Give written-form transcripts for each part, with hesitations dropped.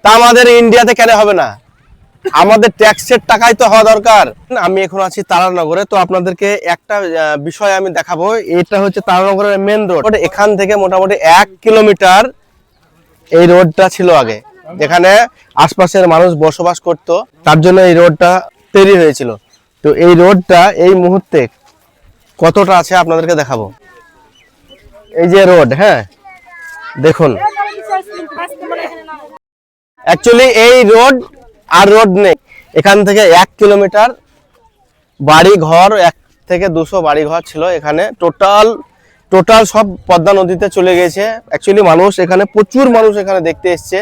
তা আমাদের ইন্ডিয়াতে কেন হবে না? আমাদের ট্যাক্সের টাকাই তো হওয়া দরকার। আমি এখন আছি তারানগরে, তো আপনাদেরকে একটা বিষয় আমি দেখাবো। এটা হচ্ছে তারানগরের মেন রোড। এখান থেকে মোটামুটি 1 কিলোমিটার এই রোডটা ছিল আগে, যেখানে আশপাশের মানুষ বসবাস করত, তার জন্য এই রোডটা তৈরি হয়েছিল। তো এই রোডটা এই মুহূর্তে কতটা আছে আপনাদেরকে দেখাবো। এই যে রোড, হ্যাঁ দেখুন, অ্যাকচুয়ালি এই রোড আর রোড নেই। এখান থেকে 1 কিলোমিটার বাড়ি ঘর, 1 থেকে 200 বাড়ি ঘর ছিল এখানে। টোটাল সব পদ্মা নদীতে চলে গেছে। অ্যাকচুয়ালি মানুষ এখানে, প্রচুর মানুষ এখানে দেখতে এসছে।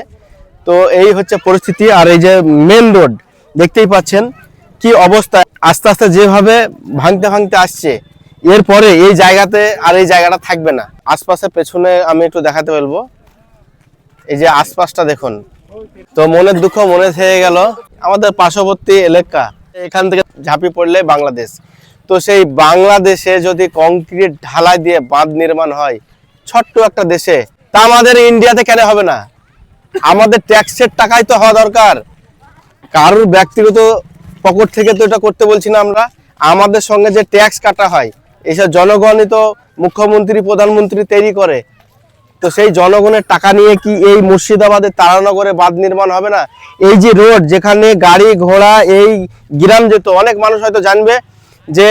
তো এই হচ্ছে পরিস্থিতি। আর এই যে মেন রোড দেখতেই পাচ্ছেন কি অবস্থা, আস্তে আস্তে যেভাবে ভাঙতে ভাঙতে আসছে, এরপরে এই জায়গাতে আর এই জায়গাটা থাকবে না। আশপাশের পেছনে আমি একটু দেখাতে বলবো, এই যে আশপাশটা দেখুন। তো মনের দুঃখ মনে থেকে গেল। আমাদের পার্শ্ববর্তী এলাকা, এখান থেকে ঝাঁপি পড়লে বাংলাদেশ। তো সেই বাংলাদেশে যদি কংক্রিট ঢালাই দিয়ে বাঁধ নির্মাণ হয় ছোট্ট একটা দেশে, তা আমাদের ইন্ডিয়াতে কেন হবে না? আমাদের ট্যাক্সের টাকাই তো হওয়া দরকার। কারোর ব্যক্তিগত পকেট থেকে তো এটা করতে বলছি না আমরা। আমাদের সঙ্গে যে ট্যাক্স কাটা হয়, এইসব জনগণই তো মুখ্যমন্ত্রী প্রধানমন্ত্রী তৈরি করে। তো সেই জনগণের টাকা নিয়ে কি এই মুর্শিদাবাদের তারানগরে বাঁধ নির্মাণ হবে না? এই যে রোড, যেখানে গাড়ি ঘোড়া এই গ্রাম যেত, অনেক মানুষ হয়তো জানবে যে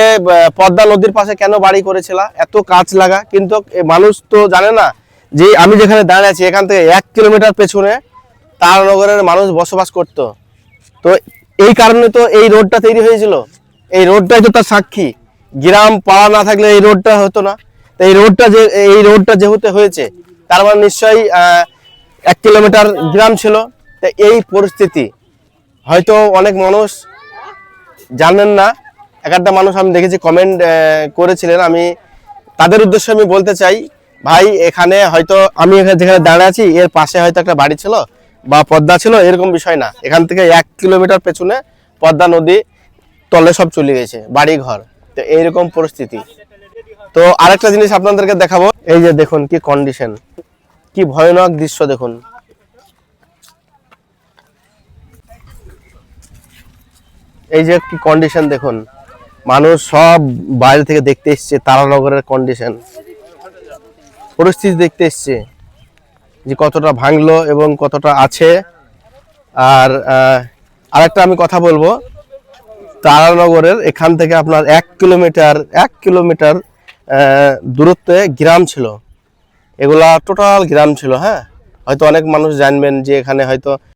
পদ্মা নদীর পাশে কেন বাড়ি করেছিল, এত কাজ লাগা। কিন্তু মানুষ তো জানে না যে আমি যেখানে দাঁড়িয়ে আছি, এখান থেকে 1 কিলোমিটার পেছনে তারানগরের মানুষ বসবাস করত। তো এই কারণে তো এই রোডটা তৈরি হয়েছিল। এই রোডটাই তো তার সাক্ষী। গ্রাম পাড়া না থাকলে এই রোডটা হতো না। তো এই রোডটা যেহেতু হয়েছে, তার মানে নিশ্চয়ই 1 কিলোমিটার গ্রাম ছিল। তো এই পরিস্থিতি হয়তো অনেক মানুষ জানেন না। একটা মানুষ আমি দেখেছি কমেন্ট করেছিলেন, আমি তাদের উদ্দেশ্যে আমি বলতে চাই, ভাই এখানে হয়তো আমি যেখানে দাঁড়িয়ে আছি এর পাশে হয়তো একটা বাড়ি ছিল বা পদ্মা ছিল, এরকম বিষয় না। এখান থেকে 1 কিলোমিটার পেছনে পদ্মা নদী তলে সব চলে গেছে, বাড়ি ঘর। তো এইরকম পরিস্থিতি। তো আরেকটা জিনিস আপনাদেরকে দেখাবো। এই যে দেখুন কি কন্ডিশন, কি ভয়ানক দৃশ্য দেখুন। এই যে কি কন্ডিশন দেখুন, মানুষ সব বাইরে থেকে দেখতে এসছে তারানগরের কন্ডিশন, পরিস্থিতি দেখতে এসছে যে কতটা ভাঙলো এবং কতটা আছে। আর আরেকটা আমি কথা বলবো, তারানগরের এখান থেকে আপনার 1 কিলোমিটার দূরত্বে গ্রাম ছিল। এগুলা টোটাল গ্রাম ছিল। হ্যাঁ, হয়তো অনেক মানুষ জানবেন যে এখানে হয়তো